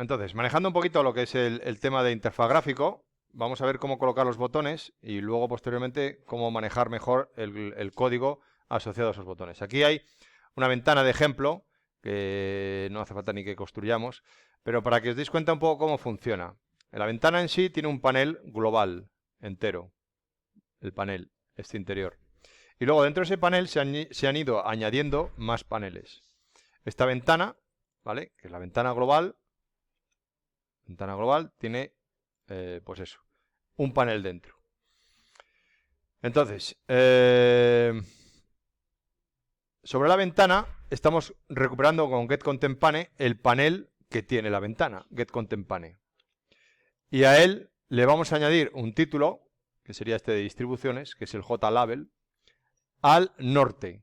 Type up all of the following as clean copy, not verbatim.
Entonces, manejando un poquito lo que es el tema de interfaz gráfico, vamos a ver cómo colocar los botones y luego posteriormente cómo manejar mejor el código asociado a esos botones. Aquí hay una ventana de ejemplo que no hace falta ni que construyamos, pero para que os deis cuenta un poco cómo funciona. La ventana en sí tiene un panel global entero, el panel este interior. Y luego dentro de ese panel se han ido añadiendo más paneles. Esta ventana, ¿vale? Que es la ventana global, tiene, pues eso, un panel dentro. Entonces, sobre la ventana estamos recuperando con getContentPane el panel que tiene la ventana, getContentPane. Y a él le vamos a añadir un título, que sería este de distribuciones, que es el JLabel, al norte.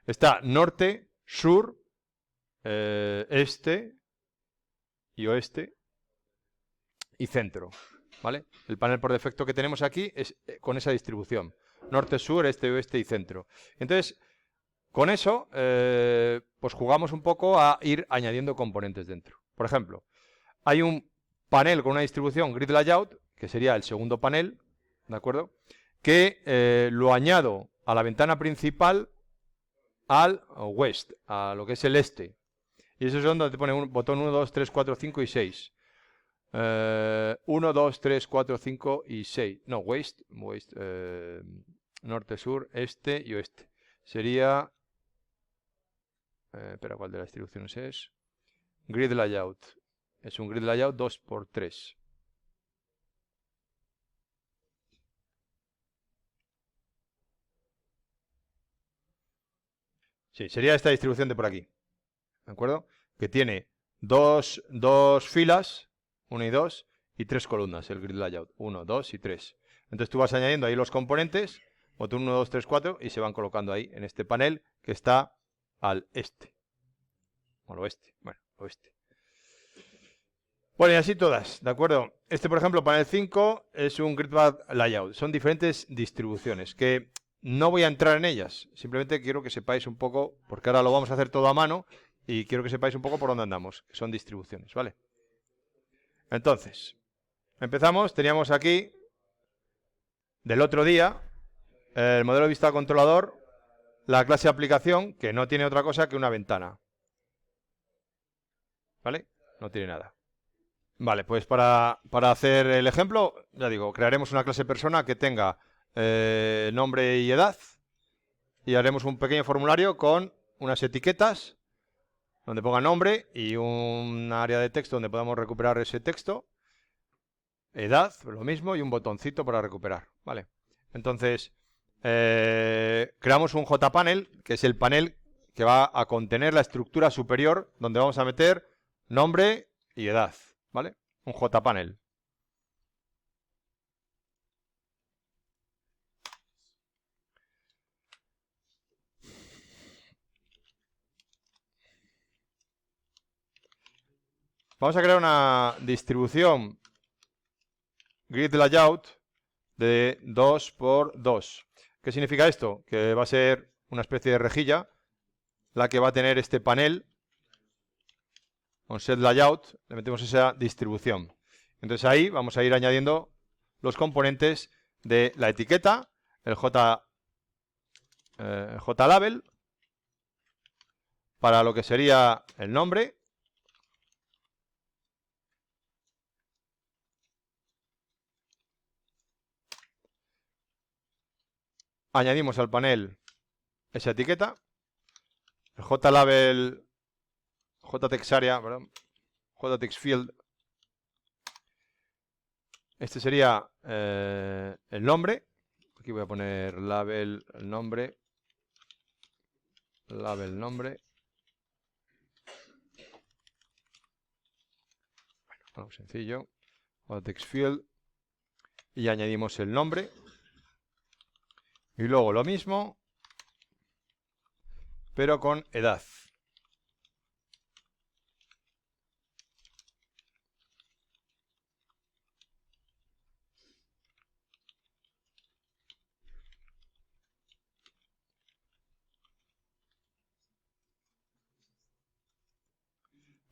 Está norte, sur, este y oeste y centro, ¿vale? El panel por defecto que tenemos aquí es con esa distribución. Norte, sur, este, oeste y centro. Entonces, con eso, pues jugamos un poco a ir añadiendo componentes dentro. Por ejemplo, hay un panel con una distribución grid layout, que sería el segundo panel, ¿de acuerdo? Que lo añado a la ventana principal al west, a lo que es el este. Y esos son donde te pone un botón 1, 2, 3, 4, 5 y 6. 1, 2, 3, 4, 5 y 6. No, west, norte, sur, este y oeste. Sería... espera, ¿cuál de las distribuciones es? Grid layout. Es un grid layout 2×3. Sí, sería esta distribución de por aquí. ¿De acuerdo? Que tiene dos filas, 1 y 2, y 3 columnas, el grid layout. 1, 2 y 3. Entonces tú vas añadiendo ahí los componentes, botón 1, 2, 3, 4, y se van colocando ahí en este panel que está al este. O al oeste. Bueno, oeste. Bueno, y así todas, ¿de acuerdo? Este, por ejemplo, panel 5 es un grid path layout. Son diferentes distribuciones que no voy a entrar en ellas. Simplemente quiero que sepáis un poco, porque ahora lo vamos a hacer todo a mano, y quiero que sepáis un poco por dónde andamos, que son distribuciones, ¿vale? Entonces, empezamos. Teníamos aquí, del otro día, el modelo de vista controlador, la clase de aplicación, que no tiene otra cosa que una ventana. ¿Vale? No tiene nada. Vale, pues para hacer el ejemplo, ya digo, crearemos una clase persona que tenga nombre y edad y haremos un pequeño formulario con unas etiquetas donde ponga nombre y un área de texto donde podamos recuperar ese texto, edad, lo mismo, y un botoncito para recuperar. Vale, entonces creamos un JPanel, que es el panel que va a contener la estructura superior donde vamos a meter nombre y edad. ¿Vale? Un JPanel. Vamos a crear una distribución grid layout de 2×2. ¿Qué significa esto? Que va a ser una especie de rejilla la que va a tener este panel con set layout. Le metemos esa distribución. Entonces ahí vamos a ir añadiendo los componentes de la etiqueta, el JLabel, para lo que sería el nombre. Añadimos al panel esa etiqueta. El JLabel, JTextArea, perdón, JTextField. Este sería el nombre. Aquí voy a poner label, el nombre. Label, nombre. Bueno, algo sencillo. JTextField. Y añadimos el nombre. Y luego lo mismo, pero con edad.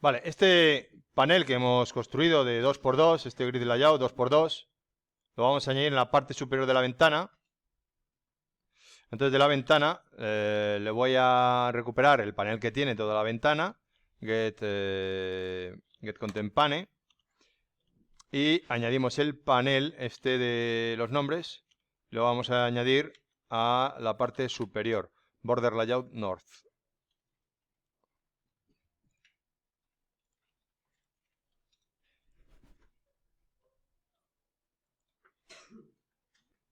Vale, este panel que hemos construido de 2x2, este grid layout 2x2, lo vamos a añadir en la parte superior de la ventana. Entonces de la ventana le voy a recuperar el panel que tiene toda la ventana, get content pane, y añadimos el panel este de los nombres, lo vamos a añadir a la parte superior, border layout north.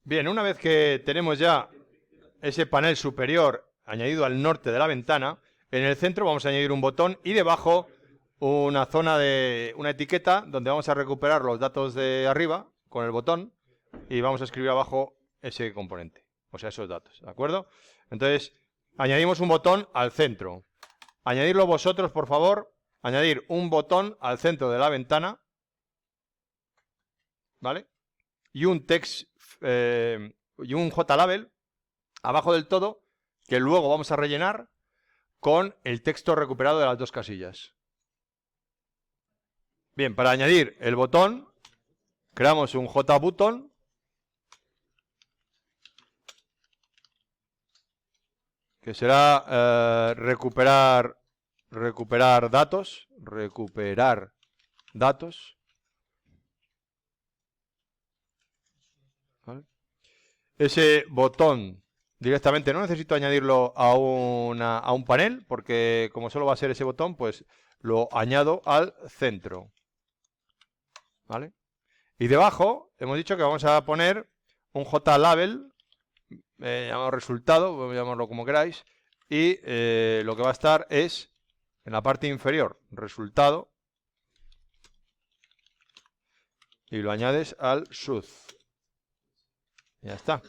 Bien, una vez que tenemos ya ese panel superior añadido al norte de la ventana, en el centro vamos a añadir un botón y debajo una zona de una etiqueta donde vamos a recuperar los datos de arriba con el botón y vamos a escribir abajo ese componente, o sea, esos datos, ¿de acuerdo? Entonces, añadimos un botón al centro. Añadirlo vosotros, por favor. Añadir un botón al centro de la ventana, ¿vale? Y un text y un JLabel abajo del todo, que luego vamos a rellenar con el texto recuperado de las dos casillas. Bien, para añadir el botón, creamos un JButton, que será recuperar datos, ¿vale? Ese botón directamente no necesito añadirlo a un panel, porque como solo va a ser ese botón, pues lo añado al centro, ¿vale? Y debajo hemos dicho que vamos a poner un JLabel, llamado resultado, llamarlo como queráis, y lo que va a estar es en la parte inferior, resultado, y lo añades al sud. Ya está.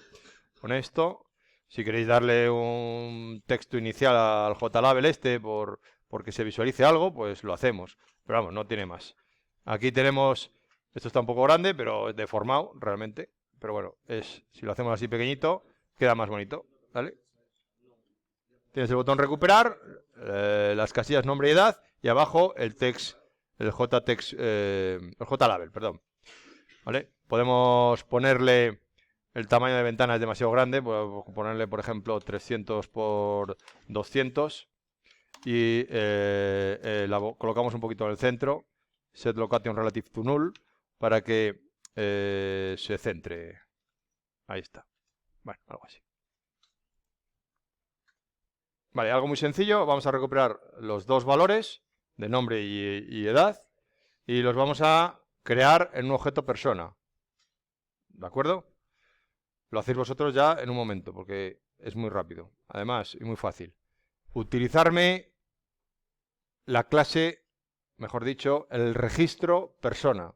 Con esto, si queréis darle un texto inicial al JLabel este porque se visualice algo, pues lo hacemos. Pero vamos, no tiene más. Aquí tenemos, esto está un poco grande, pero es deformado realmente. Pero bueno, si lo hacemos así pequeñito, queda más bonito, ¿vale? Tienes el botón recuperar, las casillas nombre y edad, y abajo el text, el JLabel, perdón. ¿Vale? Podemos ponerle el tamaño de ventana es demasiado grande, podemos ponerle por ejemplo 300 por 200 y la colocamos un poquito en el centro, set location relative to null, para que se centre. Ahí está. Bueno, algo así. Vale, algo muy sencillo. Vamos a recuperar los dos valores de nombre y edad y los vamos a crear en un objeto persona. ¿De acuerdo? Lo hacéis vosotros ya en un momento, porque es muy rápido. Además, y muy fácil. Utilizarme la clase, mejor dicho, el registro persona.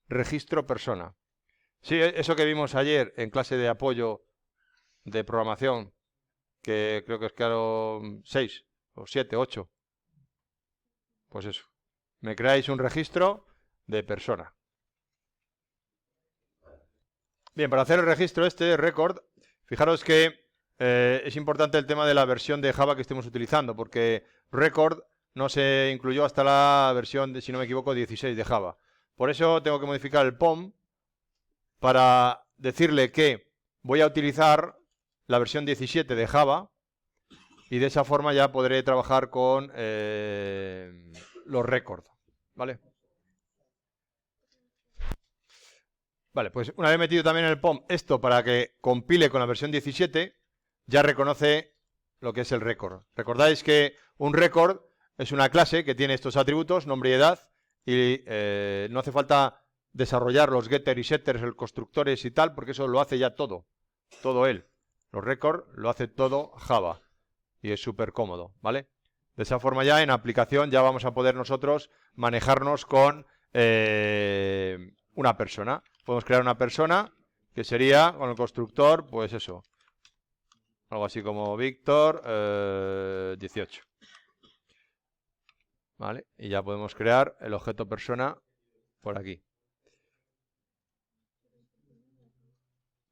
Registro persona. Sí, eso que vimos ayer en clase de apoyo de programación, que creo que es claro 6 o 7, 8. Pues eso. Me creáis un registro de persona. Bien, para hacer el registro este record, fijaros que es importante el tema de la versión de Java que estemos utilizando, porque record no se incluyó hasta la versión, si no me equivoco, 16 de Java. Por eso tengo que modificar el POM para decirle que voy a utilizar la versión 17 de Java y de esa forma ya podré trabajar con los records, ¿vale? Vale, pues una vez metido también en el POM esto para que compile con la versión 17, ya reconoce lo que es el record. Recordáis que un record es una clase que tiene estos atributos, nombre y edad, y no hace falta desarrollar los getters y setters, los constructores y tal, porque eso lo hace ya todo él. Los records lo hace todo Java y es súper cómodo, ¿vale? De esa forma ya en aplicación ya vamos a poder nosotros manejarnos con una persona. Podemos crear una persona que sería con el constructor, pues eso, algo así como Víctor 18. ¿Vale? Y ya podemos crear el objeto persona por aquí.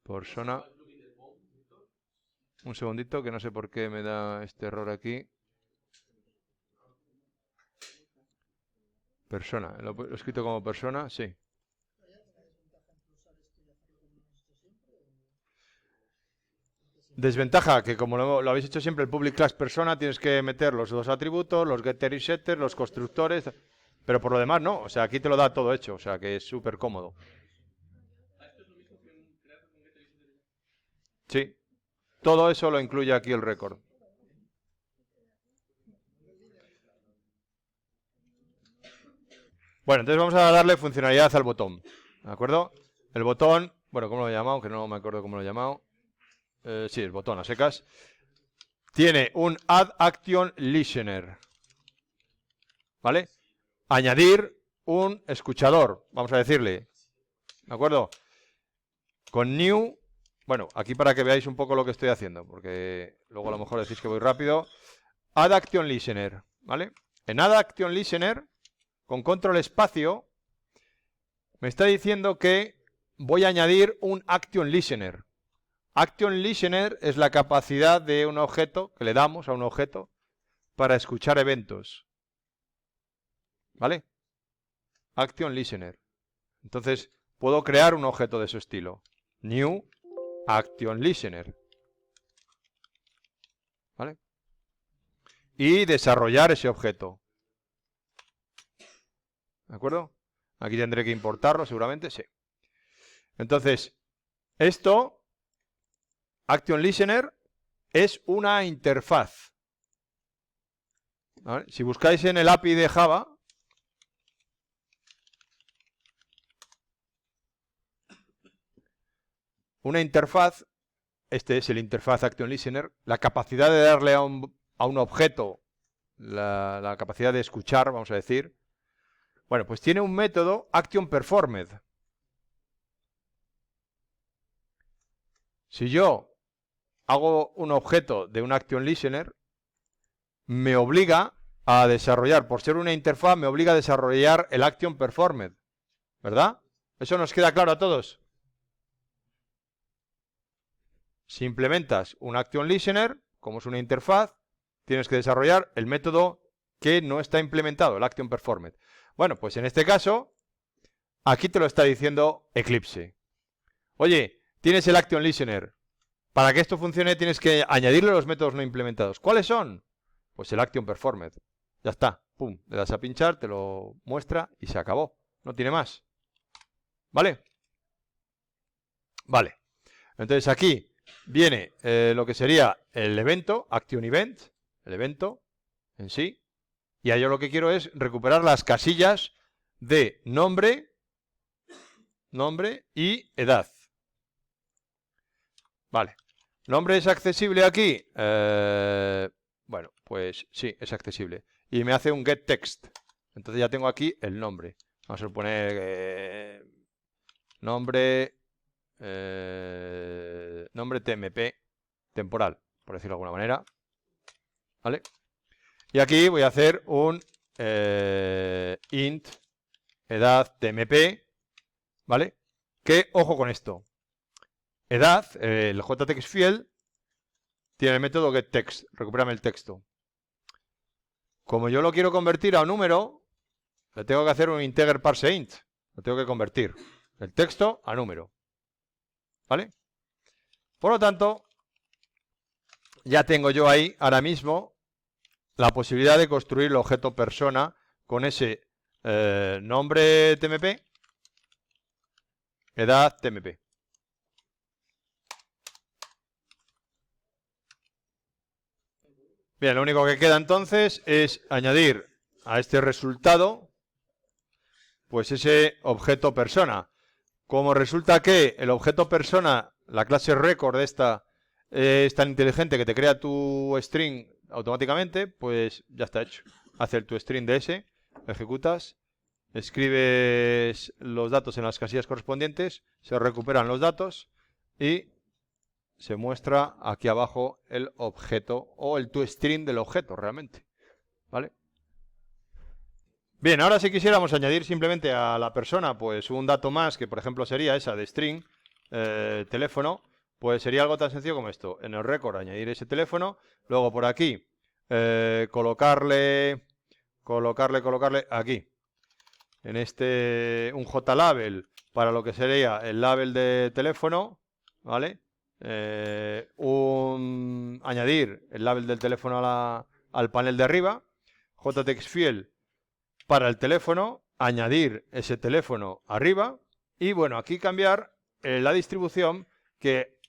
Persona. Un segundito, que no sé por qué me da este error aquí. Persona. Lo he escrito como persona, sí. Desventaja, que como lo habéis hecho siempre, el public class persona, tienes que meter los dos atributos, los getter y setter, los constructores, pero por lo demás no, o sea, aquí te lo da todo hecho, o sea, que es súper cómodo. Sí, todo eso lo incluye aquí el record. Bueno, entonces vamos a darle funcionalidad al botón, ¿de acuerdo? El botón, bueno, ¿cómo lo he llamado? Que no me acuerdo cómo lo he llamado. Sí, el botón a secas. Tiene un Add Action Listener, ¿vale? Añadir un escuchador, vamos a decirle, ¿de acuerdo? Con new, bueno, aquí para que veáis un poco lo que estoy haciendo, porque luego a lo mejor decís que voy rápido. Add Action Listener, ¿vale? En Add Action Listener, con control espacio, me está diciendo que voy a añadir un Action Listener. Action Listener es la capacidad de un objeto, que le damos a un objeto, para escuchar eventos. ¿Vale? Action Listener. Entonces, puedo crear un objeto de su estilo. New Action Listener. ¿Vale? Y desarrollar ese objeto. ¿De acuerdo? Aquí tendré que importarlo seguramente, sí. Entonces, esto, Action Listener, es una interfaz. ¿Vale? Si buscáis en el API de Java, una interfaz, este es el interfaz Action Listener, la capacidad de darle a un objeto la capacidad de escuchar, vamos a decir. Bueno, pues tiene un método Action Performed. Si yo hago un objeto de un Action Listener, me obliga a desarrollar, por ser una interfaz, me obliga a desarrollar el Action Performed. ¿Verdad? ¿Eso nos queda claro a todos? Si implementas un Action Listener, como es una interfaz, tienes que desarrollar el método que no está implementado, el Action Performed. Bueno, pues en este caso, aquí te lo está diciendo Eclipse. Oye, tienes el Action Listener. Para que esto funcione tienes que añadirle los métodos no implementados. ¿Cuáles son? Pues el Action Performed. Ya está. Pum, le das a pinchar, te lo muestra y se acabó. No tiene más. ¿Vale? Vale. Entonces aquí viene lo que sería el evento, Action Event, el evento en sí. Y ahí yo lo que quiero es recuperar las casillas de nombre y edad. Vale. ¿Nombre es accesible aquí? Bueno, pues sí, es accesible. Y me hace un getText. Entonces ya tengo aquí el nombre. Vamos a poner nombre TMP temporal, por decirlo de alguna manera. ¿Vale? Y aquí voy a hacer un int edad TMP. ¿Vale? Que, ojo con esto. Edad, el JTextField, tiene el método getText, recupérame el texto. Como yo lo quiero convertir a un número, le tengo que hacer un integer parseInt. Lo tengo que convertir el texto a número. ¿Vale? Por lo tanto, ya tengo yo ahí ahora mismo la posibilidad de construir el objeto persona con ese nombre TMP, edad TMP. Bien, lo único que queda entonces es añadir a este resultado pues ese objeto persona. Como resulta que el objeto persona, la clase record de esta es tan inteligente que te crea tu string automáticamente, pues ya está hecho. Hace tu string de ese, ejecutas, escribes los datos en las casillas correspondientes, se recuperan los datos y se muestra aquí abajo el objeto o el toString del objeto realmente. ¿Vale? Bien, ahora si quisiéramos añadir simplemente a la persona pues un dato más, que por ejemplo sería esa de string, teléfono, pues sería algo tan sencillo como esto. En el record añadir ese teléfono, luego por aquí colocarle aquí un JLabel para lo que sería el label de teléfono, ¿vale? Añadir el label del teléfono al panel de arriba, JTextField para el teléfono, añadir ese teléfono arriba y bueno, aquí cambiar la distribución que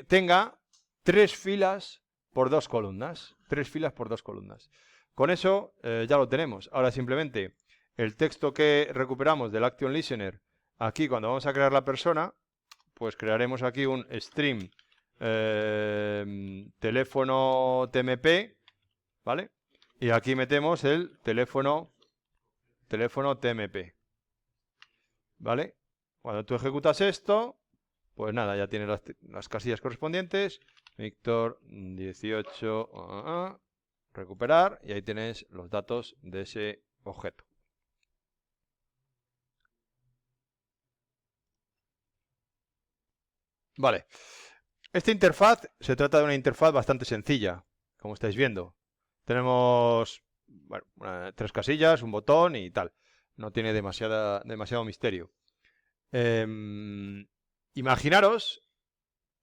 tenga 3 filas por 2 columnas. 3 filas por 2 columnas. Con eso ya lo tenemos. Ahora simplemente el texto que recuperamos del Action Listener, aquí cuando vamos a crear la persona, pues crearemos aquí un stream teléfono TMP, ¿vale? Y aquí metemos el teléfono TMP, ¿vale? Cuando tú ejecutas esto, pues nada, ya tienes las casillas correspondientes. Víctor 18, recuperar, y ahí tienes los datos de ese objeto. Vale. Esta interfaz se trata de una interfaz bastante sencilla, como estáis viendo. Tenemos 3 casillas, un botón y tal. No tiene demasiado misterio. Imaginaros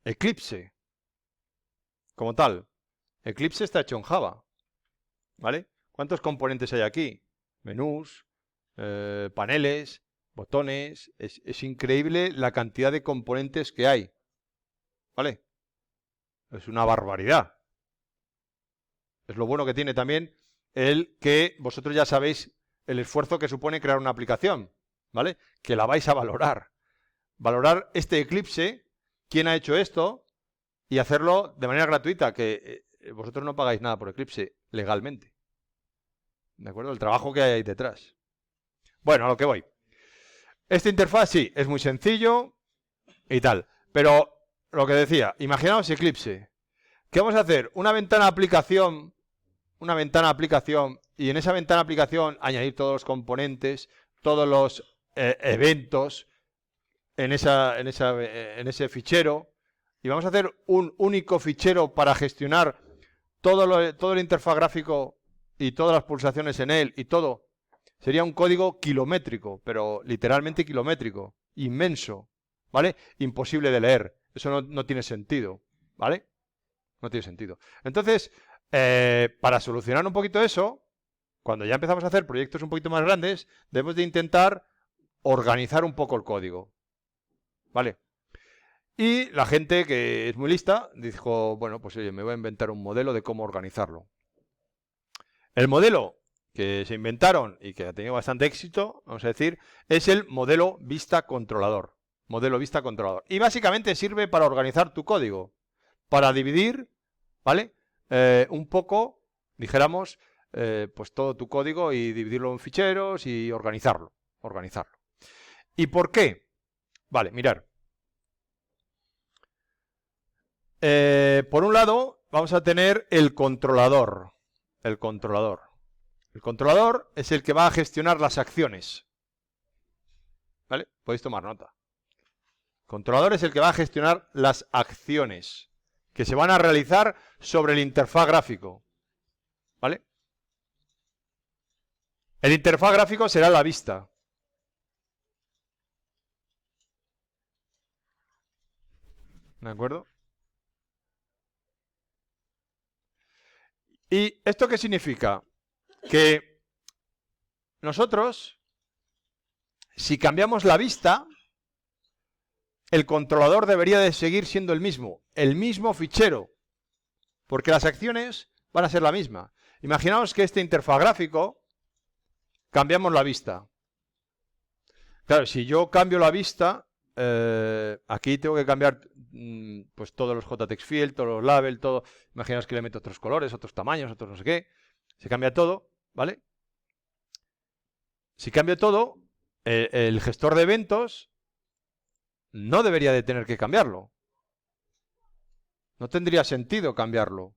Eclipse como tal. Eclipse está hecho en Java, ¿vale? ¿Cuántos componentes hay aquí? Menús, paneles, botones. Es increíble la cantidad de componentes que hay, ¿vale? Es una barbaridad. Es lo bueno que tiene también el que vosotros ya sabéis el esfuerzo que supone crear una aplicación, ¿vale? Que la vais a valorar. Valorar este Eclipse, quién ha hecho esto, y hacerlo de manera gratuita, que vosotros no pagáis nada por Eclipse legalmente. ¿De acuerdo? El trabajo que hay ahí detrás. Bueno, a lo que voy. Esta interfaz sí, es muy sencillo y tal. Pero lo que decía, imaginaos Eclipse. ¿Qué vamos a hacer? Una ventana aplicación, y en esa ventana aplicación añadir todos los componentes, todos los eventos en ese fichero. Y vamos a hacer un único fichero para gestionar todo el interfaz gráfico y todas las pulsaciones en él y todo. Sería un código kilométrico, pero literalmente kilométrico, inmenso, ¿vale? Imposible de leer. Eso no tiene sentido, ¿vale? No tiene sentido. Entonces, para solucionar un poquito eso, cuando ya empezamos a hacer proyectos un poquito más grandes, debemos de intentar organizar un poco el código, ¿vale? Y la gente que es muy lista dijo, bueno, pues oye, me voy a inventar un modelo de cómo organizarlo. El modelo que se inventaron y que ha tenido bastante éxito, vamos a decir, es el modelo vista controlador. Modelo vista controlador. Y básicamente sirve para organizar tu código, para dividir, ¿vale? Un poco, dijéramos, pues todo tu código y dividirlo en ficheros y organizarlo. ¿Y por qué? Vale, mirar. Por un lado, vamos a tener el controlador. El controlador es el que va a gestionar las acciones. ¿Vale? Podéis tomar nota. El controlador es el que va a gestionar las acciones que se van a realizar sobre el interfaz gráfico. ¿Vale? El interfaz gráfico será la vista. ¿De acuerdo? ¿Y esto qué significa? Que nosotros, si cambiamos la vista, el controlador debería de seguir siendo el mismo fichero, porque las acciones van a ser la misma. Imaginaos que este interfaz gráfico, cambiamos la vista. Claro, si yo cambio la vista, aquí tengo que cambiar pues todos los JTextField, todos los labels, todo. Imaginaos que le meto otros colores, otros tamaños, otros no sé qué. Se cambia todo, ¿vale? Si cambio todo, el gestor de eventos no debería de tener que cambiarlo. No tendría sentido cambiarlo.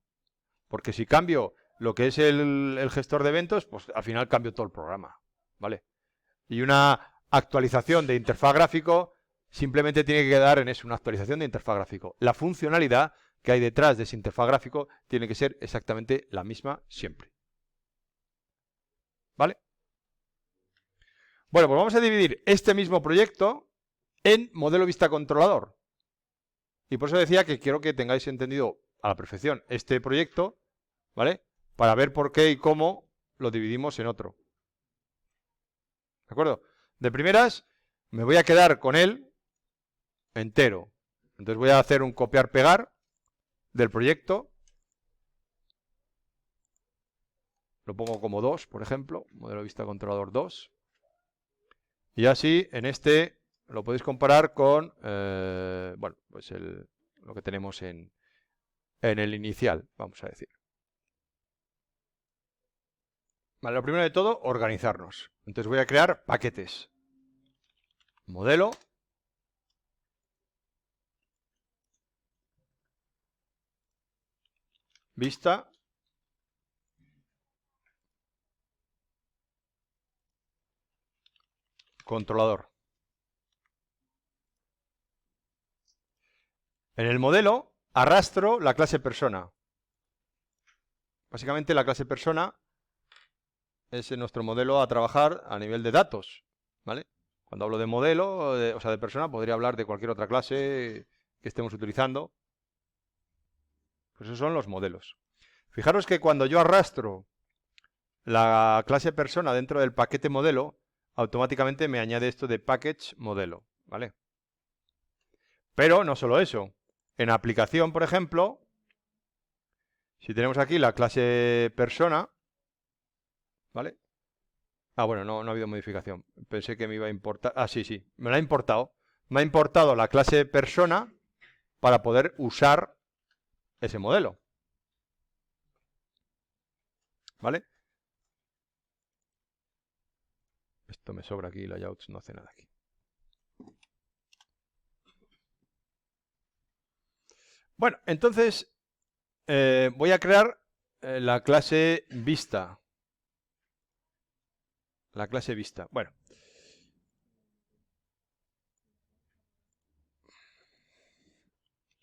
Porque si cambio lo que es el gestor de eventos, pues al final cambio todo el programa, ¿vale? Y una actualización de interfaz gráfico simplemente tiene que quedar en eso, una actualización de interfaz gráfico. La funcionalidad que hay detrás de ese interfaz gráfico tiene que ser exactamente la misma siempre. ¿Vale? Bueno, pues vamos a dividir este mismo proyecto en modelo vista controlador. Y por eso decía que quiero que tengáis entendido a la perfección este proyecto, ¿vale? Para ver por qué y cómo lo dividimos en otro. ¿De acuerdo? De primeras, me voy a quedar con él entero. Entonces voy a hacer un copiar-pegar del proyecto. Lo pongo como 2, por ejemplo. Modelo vista controlador 2. Y así, en este, lo podéis comparar con, bueno, pues lo que tenemos en el inicial, vamos a decir. Vale, lo primero de todo, organizarnos. Entonces voy a crear paquetes. Modelo. Vista. Controlador. En el modelo arrastro la clase persona. Básicamente la clase persona es nuestro modelo a trabajar a nivel de datos, ¿vale? Cuando hablo de modelo, o sea, de persona, podría hablar de cualquier otra clase que estemos utilizando. Pues esos son los modelos. Fijaros que cuando yo arrastro la clase persona dentro del paquete modelo, automáticamente me añade esto de package modelo, ¿vale? Pero no solo eso. En aplicación, por ejemplo, si tenemos aquí la clase persona, ¿vale? Ah, bueno, no ha habido modificación. Pensé que me iba a importar. Ah, sí, me la ha importado. Me ha importado la clase persona para poder usar ese modelo. ¿Vale? Esto me sobra aquí, layouts no hace nada aquí. Bueno, entonces voy a crear la clase vista. La clase vista. Bueno.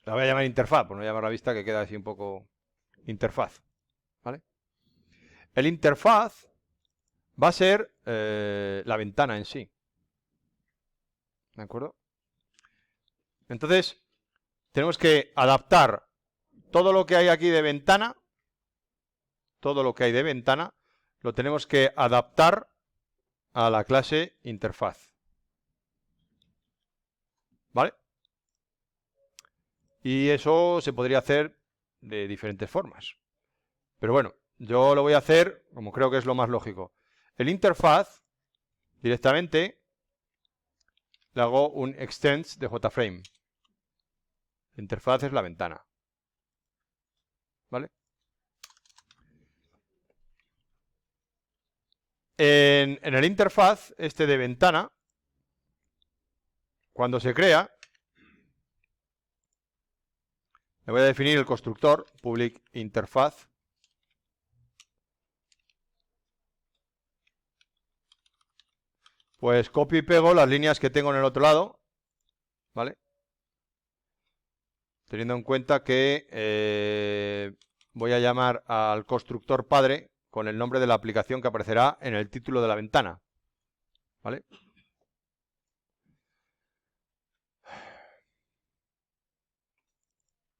La voy a llamar interfaz, por no llamarla vista, que queda así un poco interfaz. ¿Vale? El interfaz va a ser la ventana en sí. ¿De acuerdo? Entonces, tenemos que adaptar todo lo que hay aquí de ventana, todo lo que hay de ventana, lo tenemos que adaptar a la clase interfaz. ¿Vale? Y eso se podría hacer de diferentes formas. Pero bueno, yo lo voy a hacer como creo que es lo más lógico. El interfaz, directamente, le hago un extends de JFrame. La interfaz es la ventana. ¿Vale? En el interfaz, este de ventana, cuando se crea, le voy a definir el constructor public interfaz. Pues copio y pego las líneas que tengo en el otro lado, ¿vale? Teniendo en cuenta que voy a llamar al constructor padre con el nombre de la aplicación que aparecerá en el título de la ventana, ¿vale?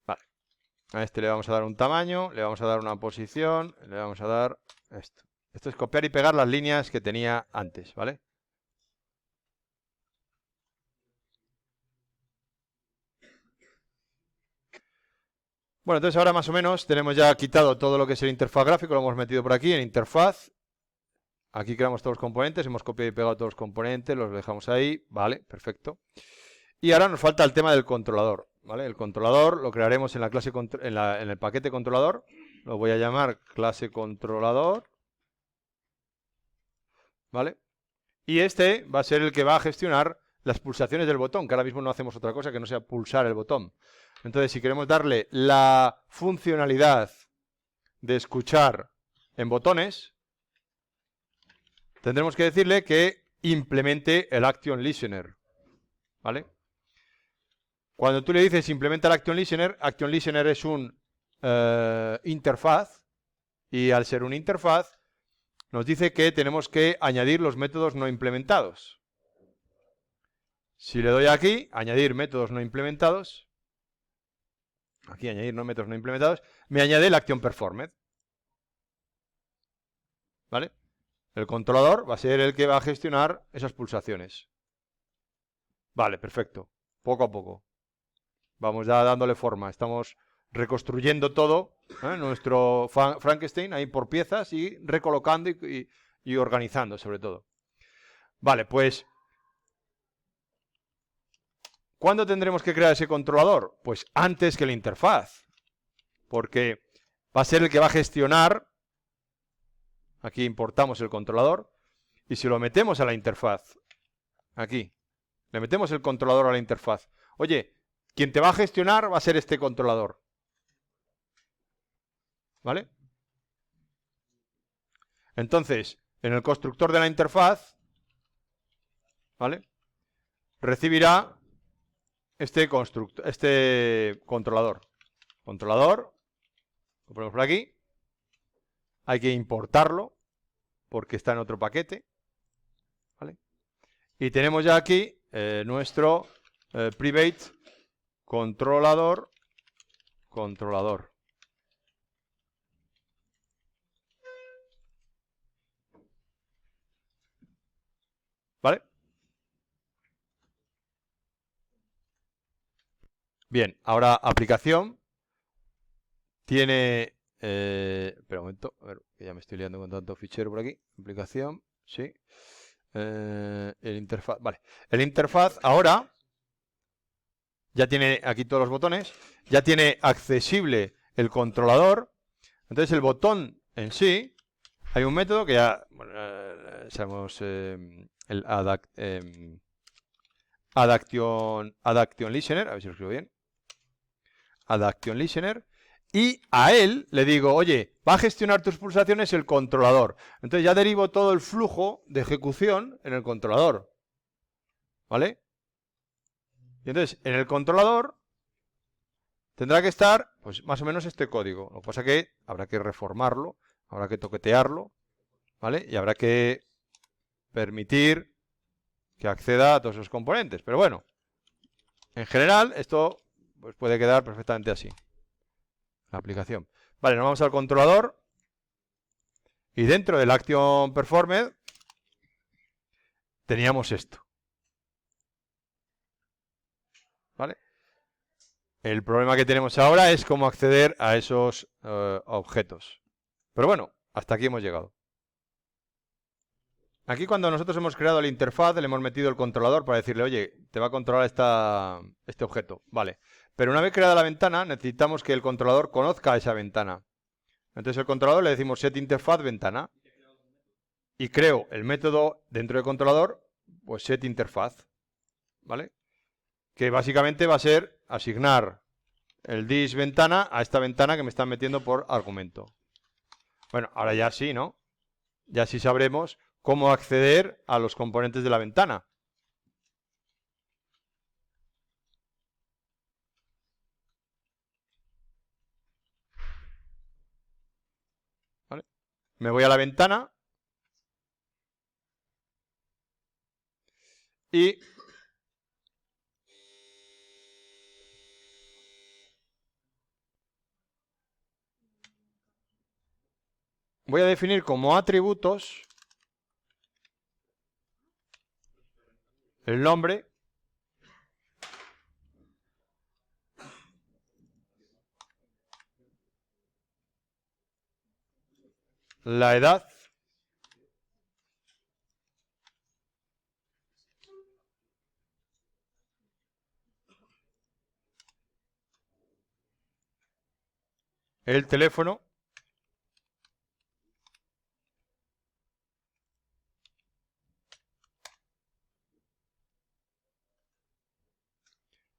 Vale. A este le vamos a dar un tamaño, le vamos a dar una posición, le vamos a dar esto. Esto es copiar y pegar las líneas que tenía antes, ¿vale? Bueno, entonces ahora más o menos tenemos ya quitado todo lo que es el interfaz gráfico, lo hemos metido por aquí en interfaz. Aquí creamos todos los componentes, hemos copiado y pegado todos los componentes, los dejamos ahí, vale, perfecto. Y ahora nos falta el tema del controlador, ¿vale? El controlador lo crearemos en la clase en el paquete controlador, lo voy a llamar clase controlador, ¿vale? Y este va a ser el que va a gestionar las pulsaciones del botón, que ahora mismo no hacemos otra cosa que no sea pulsar el botón. Entonces, si queremos darle la funcionalidad de escuchar en botones, tendremos que decirle que implemente el Action Listener, ¿vale? Cuando tú le dices implementa el Action Listener es un interfaz, y al ser un interfaz, nos dice que tenemos que añadir los métodos no implementados. Si le doy aquí, añadir métodos no implementados, aquí añadir métodos no implementados, me añade la acción performed. ¿Vale? El controlador va a ser el que va a gestionar esas pulsaciones. Vale, perfecto. Poco a poco. Vamos ya dándole forma. Estamos reconstruyendo todo, nuestro Frankenstein ahí por piezas y recolocando y organizando sobre todo. Vale, pues ¿cuándo tendremos que crear ese controlador? Pues antes que la interfaz, porque va a ser el que va a gestionar. Aquí importamos el controlador y si lo metemos a la interfaz, aquí, le metemos el controlador a la interfaz. Oye, quien te va a gestionar va a ser este controlador. ¿Vale? Entonces, en el constructor de la interfaz, ¿vale? Recibirá este controlador. Controlador, lo ponemos por aquí. Hay que importarlo porque está en otro paquete. ¿Vale? Y tenemos ya aquí nuestro private controlador. ¿Vale? Bien, ahora aplicación tiene... espera un momento, a ver, que ya me estoy liando con tanto fichero por aquí. Aplicación, sí. El interfaz, vale. El interfaz ahora ya tiene aquí todos los botones, ya tiene accesible el controlador. Entonces el botón en sí, hay un método que ya sabemos, el adAction listener, a ver si lo escribo bien. adAction listener. Y a él le digo, oye, va a gestionar tus pulsaciones el controlador. Entonces ya derivo todo el flujo de ejecución en el controlador. ¿Vale? Y entonces en el controlador tendrá que estar, pues más o menos este código. Lo que pasa es que habrá que reformarlo, habrá que toquetearlo, ¿vale? Y habrá que permitir que acceda a todos esos componentes. Pero bueno, en general esto pues, puede quedar perfectamente así. La aplicación. Vale, nos vamos al controlador. Y dentro del Action Performed teníamos esto. ¿Vale? El problema que tenemos ahora es cómo acceder a esos objetos. Pero bueno, hasta aquí hemos llegado. Aquí cuando nosotros hemos creado la interfaz, le hemos metido el controlador para decirle, oye, te va a controlar este objeto. Vale. Pero una vez creada la ventana, necesitamos que el controlador conozca esa ventana. Entonces el controlador le decimos set interfaz ventana. Y creo el método dentro del controlador, pues set interfaz. ¿Vale? Que básicamente va a ser asignar el dis ventana a esta ventana que me están metiendo por argumento. Bueno, ahora ya sí, ¿no? Ya sí sabremos cómo acceder a los componentes de la ventana. ¿Vale? Me voy a la ventana y voy a definir como atributos el nombre, la edad el teléfono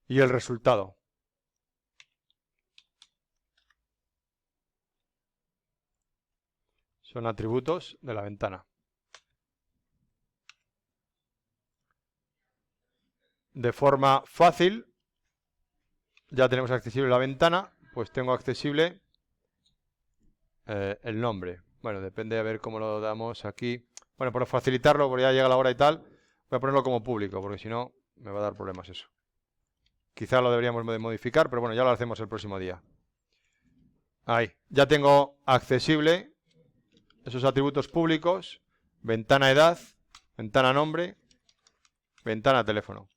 y el resultado. Son atributos de la ventana. De forma fácil, ya tenemos accesible la ventana, pues tengo accesible el nombre. Bueno, depende a ver cómo lo damos aquí. Bueno, por facilitarlo, porque ya llega la hora y tal, voy a ponerlo como público, porque si no me va a dar problemas eso. Quizá lo deberíamos de modificar, pero bueno, ya lo hacemos el próximo día. Ahí, ya tengo accesible esos atributos públicos, ventana edad, ventana nombre, ventana teléfono.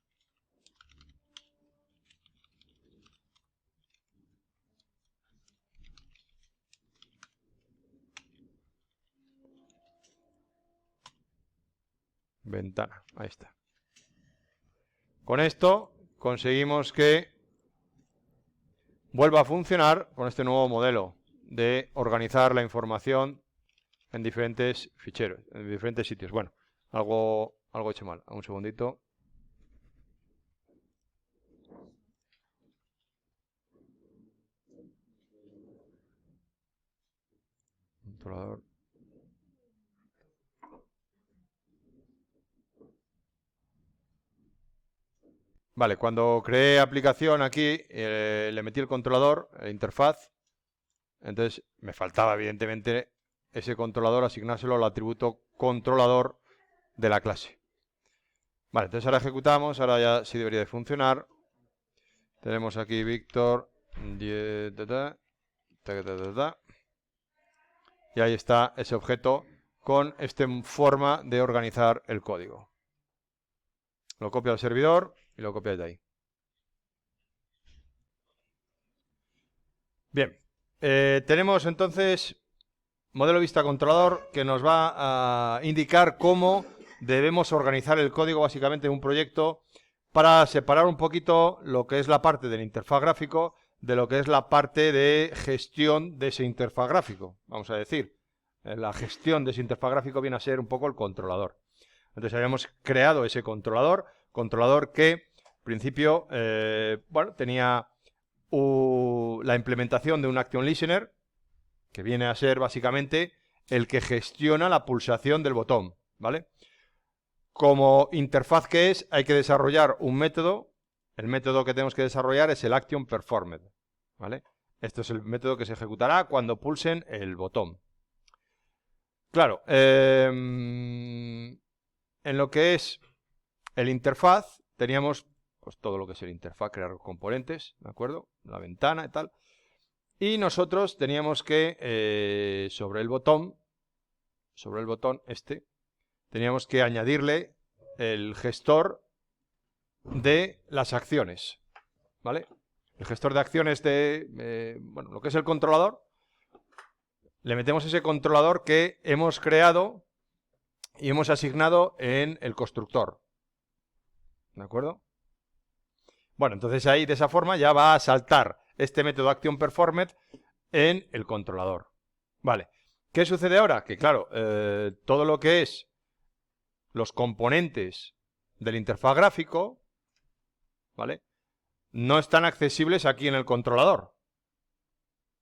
Ventana, ahí está. Con esto conseguimos que vuelva a funcionar con este nuevo modelo de organizar la información en diferentes ficheros, en diferentes sitios. Bueno, algo he hecho mal. Un segundito. Controlador. Vale, cuando creé aplicación aquí, le metí el controlador, la interfaz. Entonces me faltaba evidentemente ese controlador, asignárselo al atributo controlador de la clase. Vale, entonces ahora ejecutamos, ahora ya sí debería de funcionar. Tenemos aquí Víctor. Y ahí está ese objeto con esta forma de organizar el código. Lo copio al servidor y lo copio de ahí. Bien, tenemos entonces modelo vista controlador que nos va a indicar cómo debemos organizar el código básicamente en un proyecto para separar un poquito lo que es la parte del interfaz gráfico de lo que es la parte de gestión de ese interfaz gráfico. Vamos a decir, la gestión de ese interfaz gráfico viene a ser un poco el controlador. Entonces habíamos creado ese controlador que en principio bueno, tenía la implementación de un Action Listener, que viene a ser básicamente el que gestiona la pulsación del botón, ¿vale? Como interfaz que es, hay que desarrollar un método. El método que tenemos que desarrollar es el Action Performed, ¿vale? Esto es el método que se ejecutará cuando pulsen el botón. Claro, en lo que es el interfaz, teníamos pues todo lo que es el interfaz, crear componentes, ¿de acuerdo? La ventana y tal. Y nosotros teníamos que, sobre el botón este, teníamos que añadirle el gestor de las acciones, ¿vale? El gestor de acciones de, bueno, lo que es el controlador, le metemos ese controlador que hemos creado y hemos asignado en el constructor, ¿de acuerdo? Bueno, entonces ahí de esa forma ya va a saltar este método ActionPerformed en el controlador. Vale, ¿qué sucede ahora? Que claro, todo lo que es los componentes del interfaz gráfico, ¿vale? No están accesibles aquí en el controlador.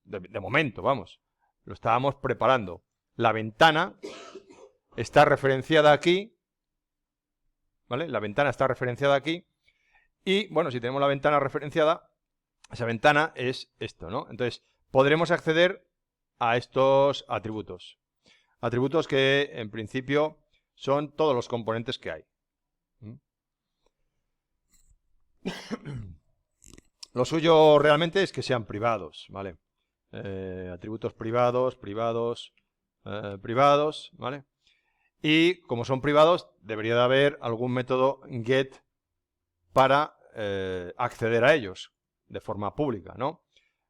De momento, vamos. Lo estábamos preparando. La ventana está referenciada aquí, ¿vale? La ventana está referenciada aquí. Y, bueno, si tenemos la ventana referenciada, esa ventana es esto, ¿no? Entonces, podremos acceder a estos atributos. Atributos que, en principio, son todos los componentes que hay. Lo suyo realmente es que sean privados, ¿vale? Atributos privados, privados, ¿vale? Y como son privados, debería de haber algún método get para acceder a ellos de forma pública, ¿no?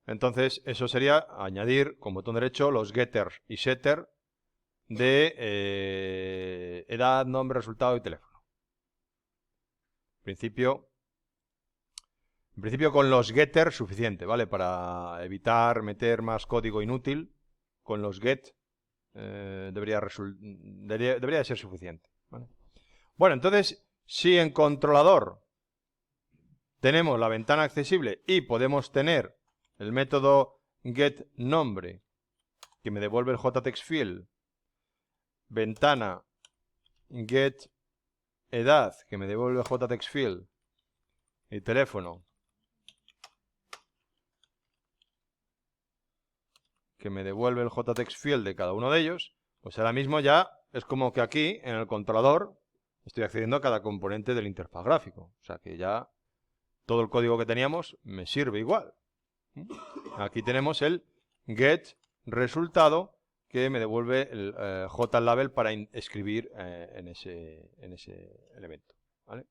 Entonces, eso sería añadir con botón derecho los getter y setter de edad, nombre, resultado y teléfono. En principio con los getter suficiente, ¿vale? Para evitar meter más código inútil, con los get debería de ser suficiente, ¿vale? Bueno, entonces, si en controlador tenemos la ventana accesible y podemos tener el método getNombre, que me devuelve el jtextfield, ventana getEdad, que me devuelve el jtextfield, y teléfono, que me devuelve el JText field de cada uno de ellos, pues ahora mismo ya es como que aquí, en el controlador, estoy accediendo a cada componente del interfaz gráfico. O sea que ya todo el código que teníamos me sirve igual. Aquí tenemos el get resultado que me devuelve el JLabel para escribir en ese elemento, ¿vale?